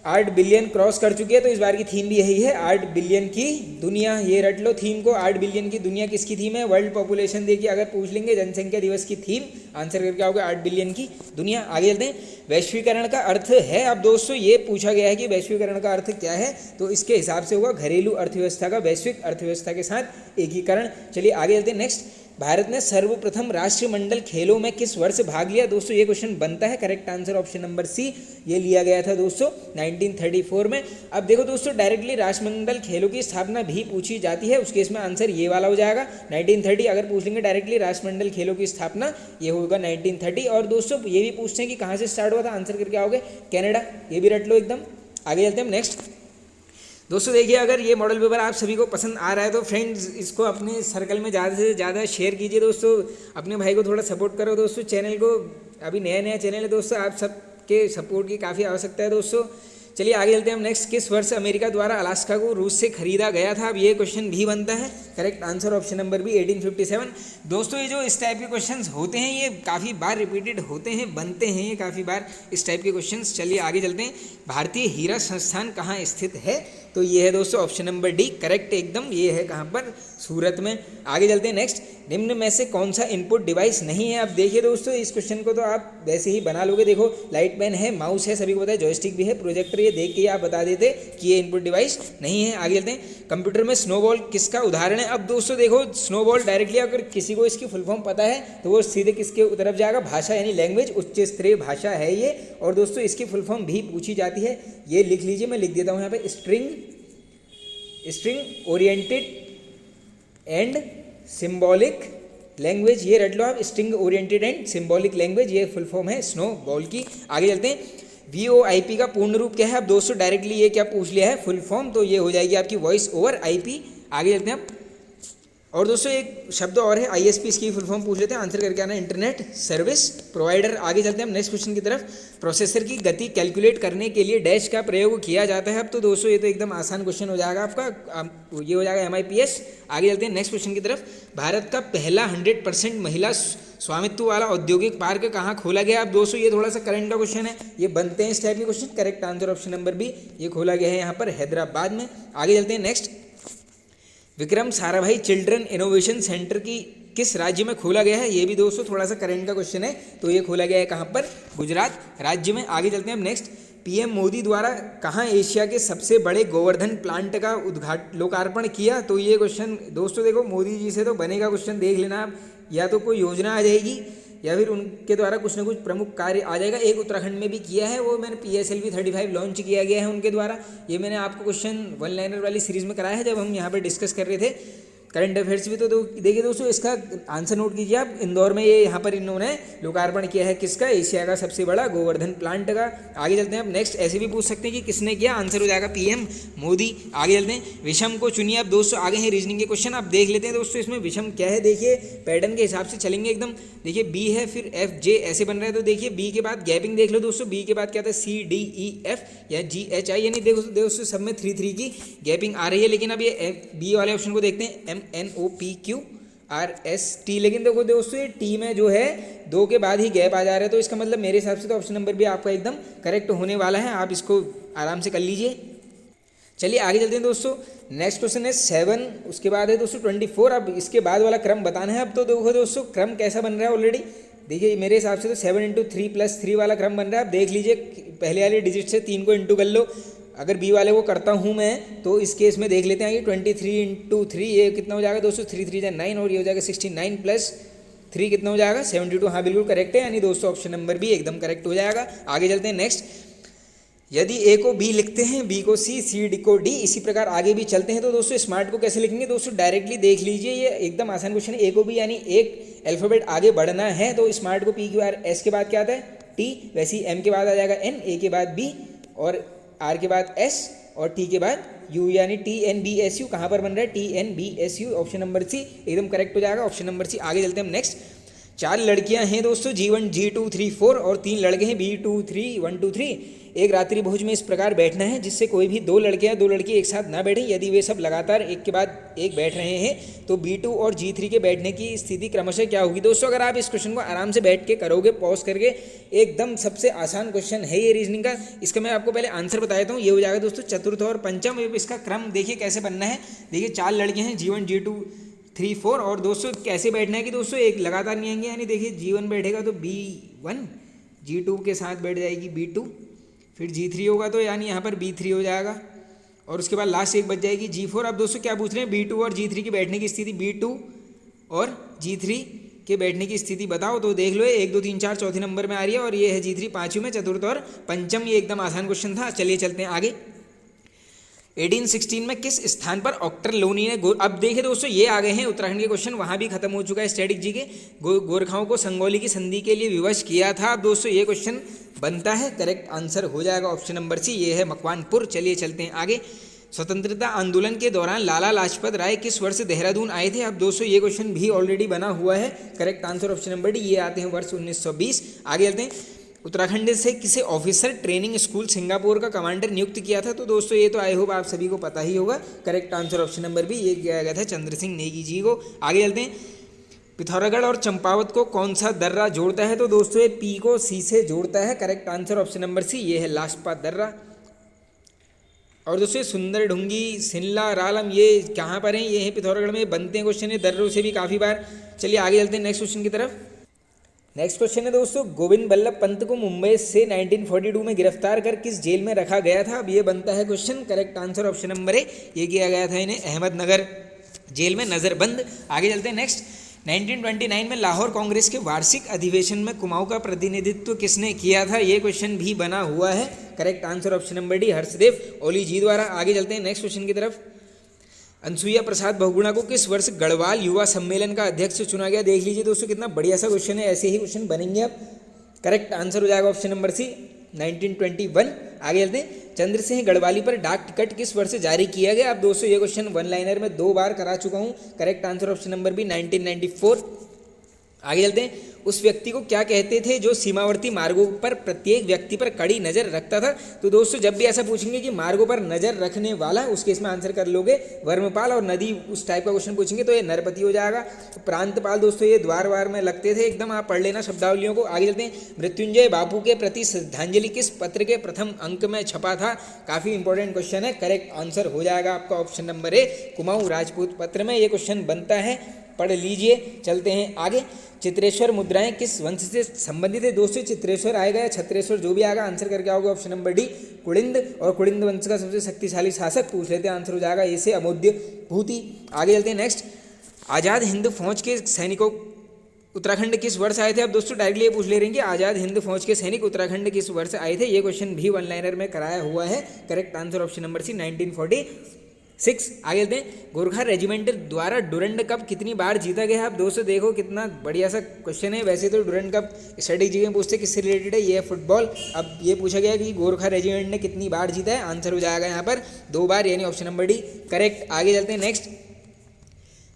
8 बिलियन क्रॉस कर चुकी है, तो इस बार की थीम भी यही है, 8 बिलियन की दुनिया। ये रट लो थीम को, 8 बिलियन की दुनिया किसकी थीम है, वर्ल्ड पॉपुलेशन देखिए, अगर पूछ लेंगे जनसंख्या दिवस की थीम, आंसर करके आओगे 8 बिलियन की दुनिया। आगे चलते हैं। वैश्वीकरण का अर्थ है, अब दोस्तों ये पूछा गया है कि वैश्वीकरण का अर्थ क्या है, तो इसके हिसाब से होगा घरेलू अर्थव्यवस्था का वैश्विक अर्थव्यवस्था के साथ एकीकरण। चलिए आगे चलते हैं। नेक्स्ट, भारत ने सर्वप्रथम राष्ट्रमंडल खेलों में किस वर्ष भाग लिया, दोस्तों ये क्वेश्चन बनता है, correct answer option number C, ये लिया गया था दोस्तों 1934 में। अब देखो दोस्तों, डायरेक्टली राष्ट्रमंडल खेलों की स्थापना भी पूछी जाती है, उस केस में आंसर ये वाला हो जाएगा 1930। अगर पूछ लेंगे डायरेक्टली राष्ट्रमंडल खेलों की स्थापना, ये होगा 1930। और दोस्तों ये भी पूछते हैं कि कहाँ से स्टार्ट हुआ था, आंसर करके आओगे कनाडा, ये भी रट लो एकदम। आगे चलते हैं नेक्स्ट। दोस्तों देखिए, अगर ये मॉडल पेपर आप सभी को पसंद आ रहा है तो फ्रेंड्स इसको अपने सर्कल में ज़्यादा से ज़्यादा शेयर कीजिए दोस्तों, अपने भाई को थोड़ा सपोर्ट करो दोस्तों। चैनल को, अभी नया नया चैनल है दोस्तों, आप सबके सपोर्ट की काफ़ी आवश्यकता है दोस्तों। चलिए आगे चलते हैं हम नेक्स्ट। किस वर्ष अमेरिका द्वारा अलास्का को रूस से खरीदा गया था, अब ये क्वेश्चन भी बनता है, correct answer option number B 1857। दोस्तों ये जो इस टाइप के क्वेश्चंस होते हैं ये काफ़ी बार रिपीटेड होते हैं, बनते हैं ये काफ़ी बार इस टाइप के क्वेश्चंस। चलिए आगे चलते हैं। भारतीय हीरा संस्थान कहाँ स्थित है, तो ये है दोस्तों ऑप्शन नंबर डी करेक्ट एकदम, ये है कहाँ पर, सूरत में। आगे चलते हैं नेक्स्ट। निम्न में से कौन सा इनपुट डिवाइस नहीं है, अब देखिए दोस्तों इस क्वेश्चन को तो आप वैसे ही बना लोगे, देखो लाइट पेन है, माउस है, सभी को पता है, जॉयस्टिक भी है, प्रोजेक्टर, ये देख के ही आप बता देते कि ये इनपुट डिवाइस नहीं है। आगे चलते हैं। कंप्यूटर में स्नोबॉल किसका उदाहरण है, अब दोस्तों देखो स्नोबॉल डायरेक्टली अगर किसी को इसकी फुल फॉर्म पता है तो वो सीधे किसके तरफ जाएगा, भाषा यानी लैंग्वेज, उच्च स्तरीय भाषा है ये। और दोस्तों इसकी फुल फॉर्म भी पूछी जाती है, ये लिख लीजिए, मैं लिख देता हूँ यहाँ पे, string oriented and symbolic language, ये रट लो आप, string oriented and symbolic language, ये फुल फॉर्म है स्नो बॉल की। आगे चलते हैं। VoIP का पूर्ण रूप क्या है, अब दोस्तों डायरेक्टली ये क्या पूछ लिया है फुल फॉर्म, तो ये हो जाएगी आपकी वॉइस ओवर IP। आगे चलते हैं आप। और दोस्तों एक शब्द और है ISP, इसकी फुल फॉर्म पूछ लेते हैं, आंसर करके आना इंटरनेट सर्विस प्रोवाइडर। आगे चलते हैं हम नेक्स्ट क्वेश्चन की तरफ। प्रोसेसर की गति कैलकुलेट करने के लिए डैश का प्रयोग किया जाता है, अब तो दोस्तों ये तो एकदम आसान क्वेश्चन हो जाएगा आपका, ये हो जाएगा MIPS। आगे चलते हैं नेक्स्ट क्वेश्चन की तरफ। भारत का पहला 100% महिला स्वामित्व वाला औद्योगिक पार्क कहाँ खोला गया, अब दोस्तों ये थोड़ा सा करंट का क्वेश्चन है, ये बनते हैं इस टाइप के question, correct answer option number B, ये खोला गया है यहाँ पर हैदराबाद में। आगे चलते हैं next. Vikram Sarabhai children innovation centre की किस राज्य में खोला गया है, ये भी दोस्तों थोड़ा सा करंट का क्वेश्चन है, तो ये खोला गया है कहाँ पर, गुजरात राज्य में। आगे चलते हैं हम नेक्स्ट। PM मोदी द्वारा कहाँ एशिया के सबसे बड़े गोवर्धन प्लांट का लोकार्पण किया, तो ये क्वेश्चन दोस्तों देखो मोदी जी से तो बनेगा क्वेश्चन, देख लेना आप, या तो कोई योजना आ जाएगी या फिर उनके द्वारा कुछ ना कुछ प्रमुख कार्य आ जाएगा। एक उत्तराखंड में भी किया है, वो मैंने PSLV 35 लॉन्च किया गया है उनके द्वारा, ये मैंने आपको क्वेश्चन 1 लाइनर वाली सीरीज़ में कराया है जब हम यहाँ पर डिस्कस कर रहे थे करंट अफेयर्स भी। तो देखिए दोस्तों इसका आंसर नोट कीजिए आप, इंदौर में ये यहाँ पर इन्होंने लोकार्पण किया है किसका, एशिया का सबसे बड़ा गोवर्धन प्लांट का। आगे चलते हैं आप नेक्स्ट। ऐसे भी पूछ सकते हैं कि किसने किया, आंसर हो जाएगा PM मोदी। आगे चलते हैं। विषम को चुनिए, अब दोस्तों आगे हैं रीजनिंग के क्वेश्चन, आप देख लेते हैं दोस्तों इसमें विषम क्या है, देखिए पैटर्न के हिसाब से चलेंगे एकदम। देखिए B है, फिर FJ ऐसे बन रहा है, तो देखिए B के बाद गैपिंग देख लो दोस्तों, B के बाद क्या था CDEF या GHI, यानी देखो दोस्तों सब में 3 की गैपिंग आ रही है। लेकिन अब ये B वाले ऑप्शन को देखते हैं, MNOPQRST, लेकिन देखो दोस्तों ये T में जो है 2 के बाद ही गैप आ जा रहा है, तो इसका मतलब मेरे हिसाब से तो ऑप्शन नंबर भी आपका एकदम करेक्ट होने वाला है, आप इसको आराम से कर लीजिए। चलिए आगे चलते हैं दोस्तों। नेक्स्ट क्वेश्चन है 7, उसके बाद है दोस्तों 24। अब इसके बाद वाला क्रम बताना है। अब तो देखो दोस्तों क्रम कैसा बन रहा है ऑलरेडी, देखिए मेरे हिसाब से तो 7 × 3 + 3 वाला क्रम बन रहा है। आप देख लीजिए पहले वाले डिजिट से 3 को इंटू कर लो, अगर B वाले को करता हूँ मैं तो इस केस में देख लेते हैं, ये 23 × 3 ये कितना हो जाएगा दोस्तों, 3 3 9 और ये हो जाएगा 69 + 3 कितना हो जाएगा 72। हाँ बिल्कुल करेक्ट है, यानी दोस्तों ऑप्शन नंबर B एकदम करेक्ट हो जाएगा। आगे चलते हैं नेक्स्ट। यदि A को B लिखते हैं, B को C, C को D, इसी प्रकार आगे भी चलते हैं, तो दोस्तों स्मार्ट को कैसे लिखेंगे, दोस्तों डायरेक्टली देख लीजिए, ये एकदम आसान क्वेश्चन है। A को B यानी एक अल्फाबेट आगे बढ़ना है, तो स्मार्ट को PQR S के बाद क्या आता है T, वैसे ही M के बाद आ जाएगा N, A के बाद B और आर के बाद एस और टी के बाद यू, यानी TNBSU कहाँ पर बन रहा है? TNBSU, ऑप्शन नंबर सी एकदम करेक्ट हो जाएगा, ऑप्शन नंबर सी। आगे चलते हैं हम नेक्स्ट। 4 लड़कियां हैं दोस्तों, G1 G2 3 4 और 3 लड़के हैं B2 3 1 2 3। एक रात्रि भोज में इस प्रकार बैठना है जिससे कोई भी 2 लड़कियां 2 लड़के एक साथ ना बैठें। यदि वे सब लगातार एक के बाद एक बैठ रहे हैं तो B2 और G3 के बैठने की स्थिति क्रमशः क्या होगी? दोस्तों अगर आप इस क्वेश्चन को आराम से बैठ के करोगे, पॉज करके, एकदम सबसे आसान क्वेश्चन है ये रीजनिंग का। इसका मैं आपको पहले आंसर बता देता हूँ। ये हो जाएगा दोस्तों चतुर्थ और पंचम। इसका क्रम देखिए कैसे बनना है। देखिए 4 लड़कियाँ हैं, G1 G2 3 4 और दोस्तों कैसे बैठना है कि दोस्तों एक लगातार नहीं आएंगे, यानी देखिए G1 बैठेगा तो B1, G2 के साथ बैठ जाएगी B2, फिर G3 होगा तो यानी यहाँ पर B3 हो जाएगा और उसके बाद लास्ट एक बच जाएगी G4। अब दोस्तों क्या पूछ रहे हैं? B2 और G3 की बैठने की स्थिति, B2 और G3 के बैठने की स्थिति बताओ। तो देख लो 1 2 3 4 चौथे नंबर में आ रही है और ये है G3 पाँचवीं में, चतुर्थ और पंचम। ये एकदम आसान क्वेश्चन था। चलिए चलते हैं आगे। 1816 में किस स्थान पर ऑक्टर लोनी ने अब देखिए दोस्तों ये आ गए हैं उत्तराखंड के क्वेश्चन, वहाँ भी खत्म हो चुका है स्टैटिक जी के। गोरखाओं को संगोली की संधि के लिए विवश किया था। अब दोस्तों ये क्वेश्चन बनता है, करेक्ट आंसर हो जाएगा ऑप्शन नंबर सी, ये है मकवानपुर। चलिए चलते हैं आगे। स्वतंत्रता आंदोलन के दौरान लाला लाजपत राय किस वर्ष देहरादून आए थे? अब दोस्तों ये क्वेश्चन भी ऑलरेडी बना हुआ है, correct answer option number D, ये आते हैं वर्ष 1920। आगे चलते हैं। उत्तराखंड से किसे ऑफिसर ट्रेनिंग स्कूल सिंगापुर का कमांडर नियुक्त किया था? तो दोस्तों ये तो आई होप आप सभी को पता ही होगा, correct answer option number B, ये किया गया था चंद्र सिंह नेगी जी को। आगे चलते हैं। पिथौरागढ़ और चंपावत को कौन सा दर्रा जोड़ता है? तो दोस्तों ये पी को सी से जोड़ता है, correct answer option number C, ये है लास्पा दर्रा। और दोस्तों सुंदर ढुंगी, सिनला, रालम, ये कहाँ पर हैं? ये है पिथौरागढ़ में, बनते हैं क्वेश्चन है दर्रों से भी काफ़ी बार। चलिए आगे चलते हैं नेक्स्ट क्वेश्चन की तरफ। नेक्स्ट क्वेश्चन है दोस्तों, गोविंद बल्लभ पंत को मुंबई से 1942 में गिरफ्तार कर किस जेल में रखा गया था? अब ये बनता है question, correct answer option number A, ये किया गया था इन्हें अहमदनगर जेल में नज़रबंद। आगे चलते हैं नेक्स्ट। 1929 में लाहौर कांग्रेस के वार्षिक अधिवेशन में कुमाऊं का प्रतिनिधित्व किसने किया था? ये क्वेश्चन भी बना हुआ है, correct answer option number D, Harshdev Oli ji द्वारा। आगे चलते हैं नेक्स्ट क्वेश्चन की तरफ। अनसुईया प्रसाद बहुगुणा को किस वर्ष गढ़वाल युवा सम्मेलन का अध्यक्ष चुना गया? देख लीजिए दोस्तों कितना बढ़िया सा क्वेश्चन है, ऐसे ही क्वेश्चन बनेंगे अब, करेक्ट आंसर हो जाएगा ऑप्शन नंबर सी, 1921। आगे चलते हैं। चंद्र सिंह गढ़वाली पर डाक टिकट किस वर्ष जारी किया गया? अब दोस्तों ये क्वेश्चन वन लाइनर में 2 बार करा चुका हूँ, correct answer option number B, 1994। आगे चलते हैं। उस व्यक्ति को क्या कहते थे जो सीमावर्ती मार्गों पर प्रत्येक व्यक्ति पर कड़ी नज़र रखता था? तो दोस्तों जब भी ऐसा पूछेंगे कि मार्गों पर नज़र रखने वाला, उस केस में आंसर कर लोगे वर्मपाल, और नदी उस टाइप का क्वेश्चन पूछेंगे तो ये नरपति हो जाएगा। प्रांतपाल दोस्तों ये द्वार वार में लगते थे, एकदम आप पढ़ लेना शब्दावलियों को। आगे चलते हैं। मृत्युंजय बापू के प्रति श्रद्धांजलि किस पत्र के प्रथम अंक में छपा था? काफ़ी इंपॉर्टेंट क्वेश्चन है, करेक्ट आंसर हो जाएगा आपका option number A, Kumaon Rajput पत्र में ये क्वेश्चन बनता है, पढ़ लीजिए। चलते हैं आगे। चित्रेश्वर मुद्राएं किस वंश से संबंधित है? दोस्तों चित्रेश्वर आएगा या छत्रेश्वर, जो भी आएगा आंसर करके आओगे ऑप्शन नंबर डी, कुलिंद। और कुलिंद वंश का सबसे शक्तिशाली शासक पूछ लेते हैं, आंसर हो जाएगा ए से अमोद्य भूति। आगे चलते हैं नेक्स्ट। आज़ाद हिंद फौज के सैनिकों उत्तराखंड किस वर्ष आए थे? अब दोस्तों डायरेक्टली ये पूछ ले रहे हैं कि आज़ाद हिंद फौज के सैनिक उत्तराखंड किस वर्ष आए थे? ये क्वेश्चन भी वन लाइनर में कराया हुआ है, correct answer option number C, 1946। आगे चलते हैं। गोरखा रेजिमेंट द्वारा डुरंड कप कितनी बार जीता गया है? अब दोस्तों देखो कितना बढ़िया सा क्वेश्चन है। वैसे तो डुरंड कप स्ट्रेटेजी में पूछते किससे रिलेटेड है, ये है फुटबॉल। अब ये पूछा गया कि गोरखा रेजिमेंट ने कितनी बार जीता है, आंसर हो जाएगा यहाँ पर 2 बार, यानी ऑप्शन नंबर डी, करेक्ट। आगे चलते हैं नेक्स्ट।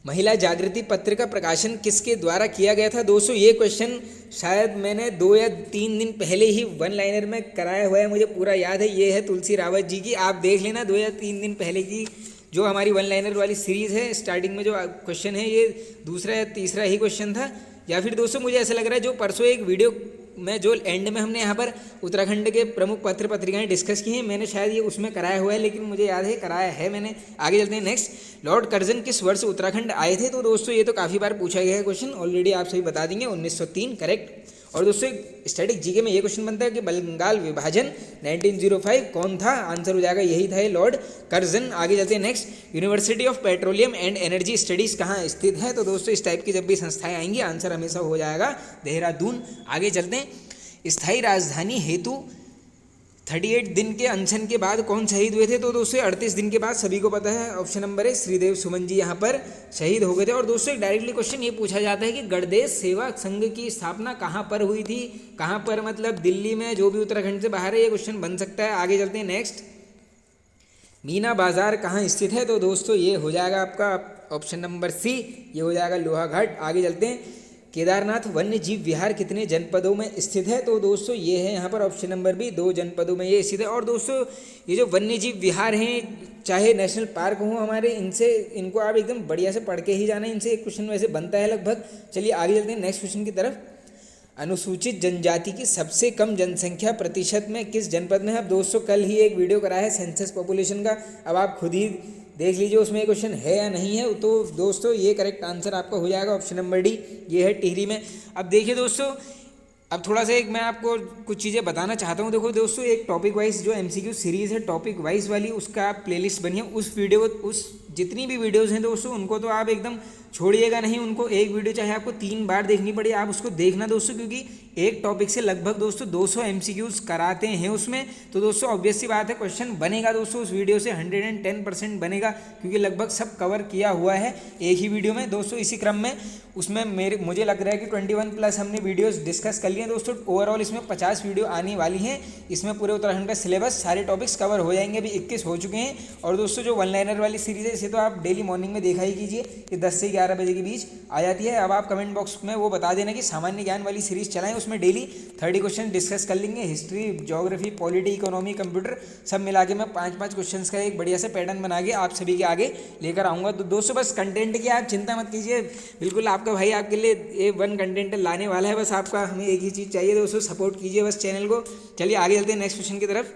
महिला जागृति पत्र का प्रकाशन किसके द्वारा किया गया था? दोस्तों ये क्वेश्चन शायद मैंने 2 या 3 दिन पहले ही वन लाइनर में कराया हुआ है, मुझे पूरा याद है। ये है तुलसी रावत जी की, आप देख लेना 2 या 3 दिन पहले की जो हमारी वन लाइनर वाली सीरीज़ है। स्टार्टिंग में जो क्वेश्चन है ये दूसरा या तीसरा ही क्वेश्चन था, या फिर दोस्तों मुझे ऐसा लग रहा है जो परसों एक वीडियो में जो एंड में हमने यहाँ पर उत्तराखंड के प्रमुख पत्र पत्रिकाएं डिस्कस की हैं, मैंने शायद ये उसमें कराया हुआ है, लेकिन मुझे याद है कराया है मैंने। आगे चलते हैं नेक्स्ट। लॉर्ड कर्जन किस वर्ष उत्तराखंड आए थे? तो दोस्तों ये तो काफ़ी बार पूछा गया है क्वेश्चन, ऑलरेडी आप सभी बता देंगे, 1903, करेक्ट। और दोस्तों स्टैटिक जीके में ये क्वेश्चन बनता है कि बंगाल विभाजन 1905 कौन था? आंसर हो जाएगा यही था, लॉर्ड कर्जन। आगे चलते हैं next. University of petroleum and energy studies कहाँ स्थित है? तो दोस्तों इस टाइप की जब भी संस्थाएं आएंगी आंसर हमेशा हो जाएगा देहरादून। आगे चलते हैं। स्थायी राजधानी हेतु 38 दिन के अनशन के बाद कौन शहीद हुए थे? तो दोस्तों 38 दिन के बाद सभी को पता है, ऑप्शन नंबर है श्रीदेव सुमन जी यहाँ पर शहीद हो गए थे। और दोस्तों एक डायरेक्टली क्वेश्चन ये पूछा जाता है कि गणदेश सेवा संघ की स्थापना कहाँ पर हुई थी? कहाँ पर, मतलब दिल्ली में, जो भी उत्तराखंड से बाहर है, ये क्वेश्चन बन सकता है। आगे चलते हैं नेक्स्ट। मीना बाजार कहाँ स्थित है? तो दोस्तों ये हो जाएगा आपका ऑप्शन नंबर सी, ये हो जाएगा लोहाघाट। आगे चलते हैं। केदारनाथ वन्य जीव विहार कितने जनपदों में स्थित है? तो दोस्तों ये है यहाँ पर ऑप्शन नंबर बी, 2 जनपदों में ये स्थित है। और दोस्तों ये जो वन्य जीव विहार हैं, चाहे नेशनल पार्क हो हमारे, इनको आप एकदम बढ़िया से पढ़ के ही जाना है। इनसे एक क्वेश्चन वैसे बनता है लगभग। चलिए आगे चलते हैं नेक्स्ट क्वेश्चन की तरफ। अनुसूचित जनजाति की सबसे कम जनसंख्या प्रतिशत में किस जनपद में है? अब दोस्तों कल ही एक वीडियो कराया है सेंसस पॉपुलेशन का, अब आप खुद ही देख लीजिए उसमें क्वेश्चन है या नहीं है। तो दोस्तों ये करेक्ट आंसर आपका हो जाएगा ऑप्शन नंबर डी, ये है टिहरी में। अब देखिए दोस्तों, अब थोड़ा सा एक मैं आपको कुछ चीज़ें बताना चाहता हूँ। देखो दोस्तों, एक टॉपिक वाइज जो एमसीक्यू सीरीज़ है टॉपिक वाइज वाली, उसका आप प्लेलिस्ट बनिए। उस जितनी भी वीडियोज़ हैं दोस्तों, उनको तो आप एकदम छोड़िएगा नहीं। उनको एक वीडियो चाहे आपको 3 बार देखनी पड़े, आप उसको देखना दोस्तों, क्योंकि एक टॉपिक से लगभग दोस्तों 200 एमसीक्यूज़ कराते हैं उसमें। तो दोस्तों ऑब्वियस सी बात है, क्वेश्चन बनेगा दोस्तों उस वीडियो से 110% बनेगा, क्योंकि लगभग सब कवर किया हुआ है एक ही वीडियो में दोस्तों। इसी क्रम में उसमें मुझे लग रहा है कि 21+ हमने वीडियोज़ डिस्कस कर लिए हैं दोस्तों। ओवरऑल इसमें 50 वीडियो आने वाली हैं। इसमें पूरे उत्तराखंड का सिलेबस, सारे टॉपिक्स कवर हो जाएंगे। अभी 21 हो चुके हैं। और दोस्तों जो 1 लाइनर वाली सीरीज़ है, इसे तो आप डेली मॉर्निंग में देखा ही कीजिए, ये 10 से 11 बजे के बीच आ जाती है। अब आप कमेंट बॉक्स में वो बता देना कि सामान्य ज्ञान वाली सीरीज़ चलाएं, उसमें डेली 30 क्वेश्चन डिस्कस कर लेंगे। History, geography, polity, economy, computer सब मिला के मैं 5-5 क्वेश्चन का एक बढ़िया सा पैटर्न बना के आप सभी के आगे लेकर आऊँगा। तो दोस्तों बस कंटेंट की आप चिंता मत कीजिए, बिल्कुल आपका भाई आपके लिए A1 कंटेंट लाने वाला है। बस आपका हमें एक ही चीज़ चाहिए दोस्तों, सपोर्ट कीजिए बस चैनल को। चलिए आगे चलते हैं नेक्स्ट क्वेश्चन की तरफ।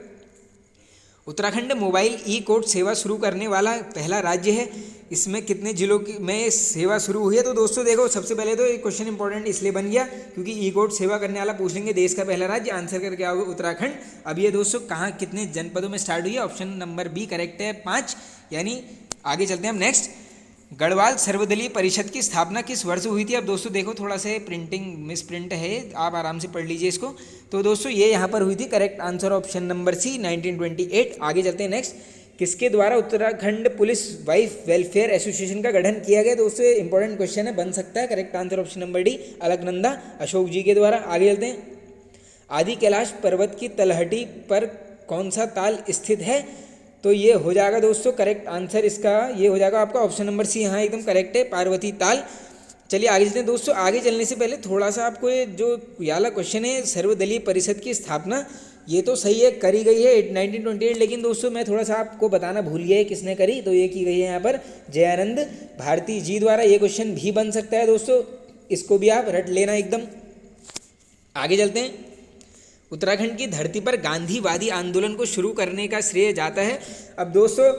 उत्तराखंड मोबाइल ई कोर्ट सेवा शुरू करने वाला पहला राज्य है। इसमें कितने जिलों की में सेवा शुरू हुई है? तो दोस्तों देखो, सबसे पहले तो ये क्वेश्चन इंपॉर्टेंट इसलिए बन गया क्योंकि ई कोर्ट सेवा करने वाला पूछ लेंगे। देश का पहला राज्य, आंसर करके आओगे उत्तराखंड। अब ये दोस्तों कहाँ कितने जनपदों में स्टार्ट हुई है? ऑप्शन नंबर बी करेक्ट है, 5। यानी आगे चलते हैं हम नेक्स्ट। गढ़वाल सर्वदलीय परिषद की स्थापना किस वर्ष हुई थी? अब दोस्तों देखो, थोड़ा सा प्रिंटिंग मिस प्रिंट है, आप आराम से पढ़ लीजिए इसको। तो दोस्तों ये यहाँ पर हुई थी, correct answer option number C, 1928। आगे चलते हैं नेक्स्ट। किसके द्वारा Uttarakhand police wife welfare association का गठन किया गया? दोस्तों इंपॉर्टेंट क्वेश्चन है, बन सकता है। Correct answer option number D, Alaknanda Ashok ji के द्वारा। आगे चलते हैं। आदि कैलाश पर्वत की तलहटी पर कौन सा ताल स्थित है? तो ये हो जाएगा दोस्तों करेक्ट आंसर इसका, ये हो जाएगा आपका ऑप्शन नंबर सी। हाँ एकदम करेक्ट है, पार्वती ताल। चलिए आगे चलते हैं दोस्तों। आगे चलने से पहले थोड़ा सा आपको ये जो वाला क्वेश्चन है, सर्वदलीय परिषद की स्थापना, ये तो सही है, करी गई है 1928। लेकिन दोस्तों मैं थोड़ा सा आपको बताना भूल गया है किसने करी। तो ये की गई है यहाँ पर जयानंद भारती जी द्वारा। ये क्वेश्चन भी बन सकता है दोस्तों, इसको भी आप रट लेना एकदम। आगे चलते हैं। उत्तराखंड की धरती पर गांधीवादी आंदोलन को शुरू करने का श्रेय जाता है। अब दोस्तों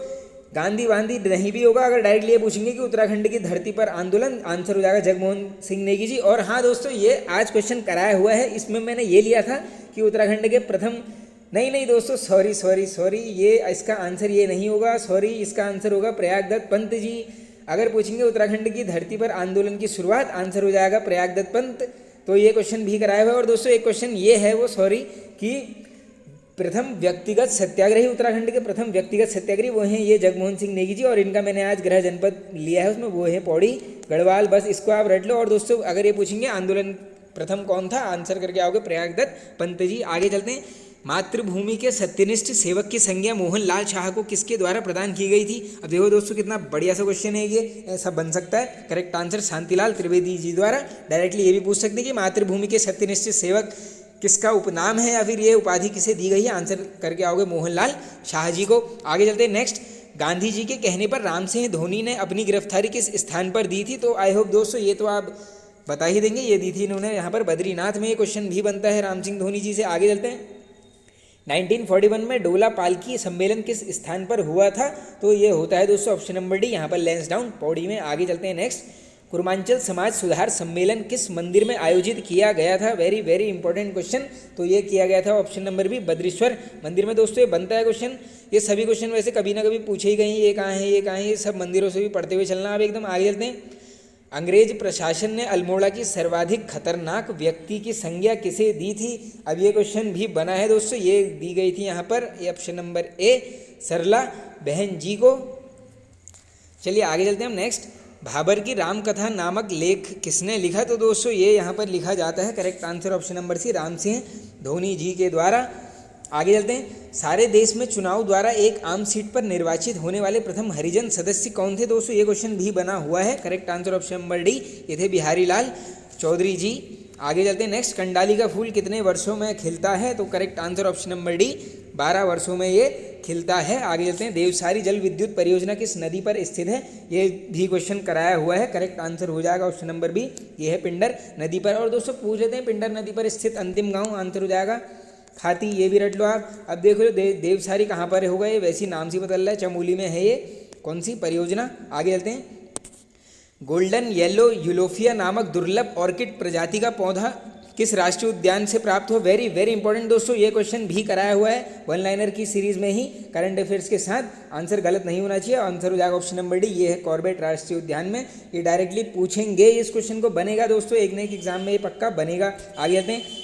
गांधीवादी नहीं भी होगा, अगर डायरेक्टली ये पूछेंगे कि उत्तराखंड की धरती पर आंदोलन, आंसर हो जाएगा जगमोहन सिंह नेगी जी। और हाँ दोस्तों, ये आज क्वेश्चन कराया हुआ है, इसमें मैंने ये लिया था कि उत्तराखंड के प्रथम, नहीं दोस्तों, सॉरी, ये इसका आंसर ये नहीं होगा, सॉरी, इसका आंसर होगा प्रयागदत्त पंत जी। अगर पूछेंगे उत्तराखंड की धरती पर आंदोलन की शुरुआत, आंसर हो जाएगा प्रयागदत्त पंत। तो ये क्वेश्चन भी कराया हुआ है। और दोस्तों एक क्वेश्चन ये है वो, सॉरी, कि प्रथम व्यक्तिगत सत्याग्रही, उत्तराखंड के प्रथम व्यक्तिगत सत्याग्रही वो हैं ये जगमोहन सिंह नेगी जी। और इनका मैंने आज गृह जनपद लिया है, उसमें वो है पौड़ी गढ़वाल। बस इसको आप रट लो। और दोस्तों अगर ये पूछेंगे आंदोलन प्रथम कौन था, आंसर करके आओगे प्रयागदत्त पंत जी। आगे चलते हैं। मातृभूमि के सत्यनिष्ठ सेवक की संज्ञा मोहनलाल शाह को किसके द्वारा प्रदान की गई थी? अब देखो दोस्तों कितना बढ़िया सा क्वेश्चन है, ये ऐसा बन सकता है। करेक्ट आंसर शांतिलाल त्रिवेदी जी द्वारा। डायरेक्टली ये भी पूछ सकते हैं कि मातृभूमि के सत्यनिष्ठ सेवक किसका उपनाम है या फिर ये उपाधि किसे दी गई है, आंसर करके आओगे मोहनलाल शाह जी को। आगे चलते हैं नेक्स्ट। गांधी जी के कहने पर राम सिंह धोनी ने अपनी गिरफ्तारी किस स्थान पर दी थी? तो आई होप दोस्तों ये तो आप बता ही देंगे, ये दी थी इन्होंने यहाँ पर बद्रीनाथ में। ये क्वेश्चन भी बनता है राम सिंह धोनी जी से। आगे चलते हैं। 1941 में डोला पालकी सम्मेलन किस स्थान पर हुआ था? तो ये होता है दोस्तों ऑप्शन नंबर डी, यहाँ पर लैंसडाउन पौड़ी में। आगे चलते हैं नेक्स्ट। कुर्मांचल समाज सुधार सम्मेलन किस मंदिर में आयोजित किया गया था? Very important question. तो ये किया गया था ऑप्शन नंबर बी, बद्रीश्वर मंदिर में। दोस्तों ये बनता है क्वेश्चन, ये सभी क्वेश्चन वैसे कभी ना कभी पूछे ही गए, ये कहाँ है, ये कहाँ है, ये सब मंदिरों से भी पढ़ते हुए चलना। अब एकदम आगे चलते हैं। अंग्रेज प्रशासन ने अल्मोड़ा की सर्वाधिक खतरनाक व्यक्ति की संज्ञा किसे दी थी? अब ये क्वेश्चन भी बना है दोस्तों, ये दी गई थी यहाँ पर, ये ऑप्शन नंबर ए सरला बहन जी को। चलिए आगे चलते हैं हम नेक्स्ट। भाबर की रामकथा नामक लेख किसने लिखा? तो दोस्तों ये यहाँ पर लिखा जाता है, correct answer option number C Ram Singh Dhoni ji के द्वारा। आगे चलते हैं। सारे देश में चुनाव द्वारा एक आम सीट पर निर्वाचित होने वाले प्रथम हरिजन सदस्य कौन थे? दोस्तों ये क्वेश्चन भी बना हुआ है, correct answer option number D, ये थे बिहारी लाल चौधरी जी। आगे चलते हैं नेक्स्ट। कंडाली का फूल कितने वर्षों में खिलता है? तो correct answer option number D 12 वर्षों में ये खिलता है। आगे चलते हैं। देवसारी जल विद्युत परियोजना किस नदी पर स्थित है? ये भी क्वेश्चन कराया हुआ है, करेक्ट आंसर हो जाएगा ऑप्शन नंबर बी, ये है पिंडर नदी पर। और दोस्तों पूछ लेते हैं पिंडर नदी पर स्थित अंतिम गाँव, आंसर हो जाएगा खाती, ये भी रट लो आप। अब देखो देवसारी कहाँ पर होगा, ये वैसी नाम से बदल रहा है, चमोली में है ये कौन सी परियोजना। आगे चलते हैं। गोल्डन येलो यूलोफिया नामक दुर्लभ ऑर्किड प्रजाति का पौधा किस राष्ट्रीय उद्यान से प्राप्त हो? वेरी वेरी इंपॉर्टेंट दोस्तों, ये क्वेश्चन भी कराया हुआ है वन लाइनर की सीरीज में ही, करंट अफेयर्स के साथ। आंसर गलत नहीं होना चाहिए, आंसर हो जाएगा ऑप्शन नंबर डी, ये है कॉर्बेट राष्ट्रीय उद्यान में। ये डायरेक्टली पूछेंगे इस क्वेश्चन को, बनेगा दोस्तों एक न एक एग्जाम में ये पक्का बनेगा। आगे चलते हैं।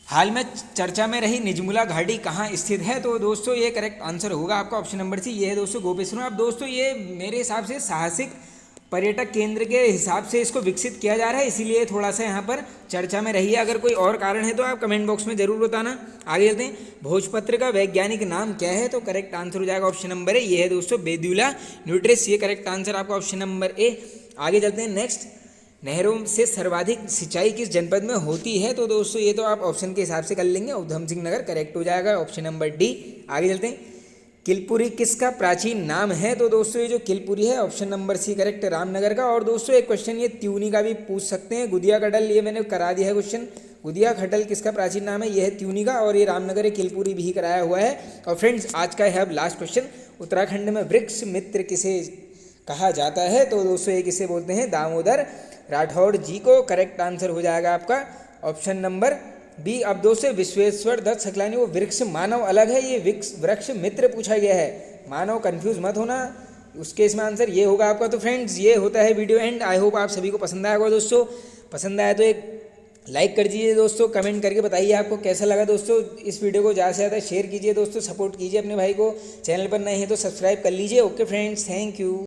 हाल में चर्चा में रही निजमुला घाटी कहाँ स्थित है? तो दोस्तों ये करेक्ट आंसर होगा आपका ऑप्शन नंबर सी, ये है दोस्तों गोपेश्वर। अब दोस्तों ये मेरे हिसाब से साहसिक पर्यटक केंद्र के हिसाब से इसको विकसित किया जा रहा है, इसीलिए थोड़ा सा यहाँ पर चर्चा में रही है। अगर कोई और कारण है तो आप कमेंट बॉक्स में जरूर बताना। आगे चलते हैं। भोजपत्र का वैज्ञानिक नाम क्या है? तो करेक्ट आंसर हो जाएगा ऑप्शन नंबर ए, ये है दोस्तों बेद्युला न्यूट्रिस, ये करेक्ट आंसर आपका ऑप्शन नंबर ए। आगे चलते हैं नेक्स्ट। नहरों से सर्वाधिक सिंचाई किस जनपद में होती है? तो दोस्तों ये तो आप ऑप्शन के हिसाब से कर लेंगे, उधम सिंह नगर करेक्ट हो जाएगा ऑप्शन नंबर डी। आगे चलते हैं। किलपुरी किसका प्राचीन नाम है? तो दोस्तों ये जो किलपुरी है option number C correct Ramnagar का। और दोस्तों एक क्वेश्चन ये त्यूनी का भी पूछ सकते हैं, गुदिया खटल, ये मैंने करा दिया है क्वेश्चन, गुदिया खटल किसका प्राचीन नाम है? ये है त्यूनी का, और ये रामनगर है, किलपुरी भी कराया हुआ है। और फ्रेंड्स आज का है अब लास्ट क्वेश्चन। उत्तराखंड में वृक्ष मित्र किसे कहा जाता है? तो दोस्तों ये किसे बोलते हैं? दामोदर राठौड़ जी को, करेक्ट आंसर हो जाएगा आपका ऑप्शन नंबर बी। अब दोस्तों विश्वेश्वर दत्त सकलानी, वो वृक्ष मानव अलग है, ये वृक्ष मित्र पूछा गया है, मानव कंफ्यूज मत होना, उसके इसमें आंसर ये होगा आपका। तो फ्रेंड्स ये होता है वीडियो एंड। आई होप आप सभी को पसंद आएगा दोस्तों, पसंद आया तो एक लाइक कर दीजिए दोस्तों, कमेंट करके बताइए आपको कैसा लगा दोस्तों। इस वीडियो को ज़्यादा से ज़्यादा शेयर कीजिए दोस्तों, सपोर्ट कीजिए अपने भाई को, चैनल पर नए हैं तो सब्सक्राइब कर लीजिए। Okay friends, thank you.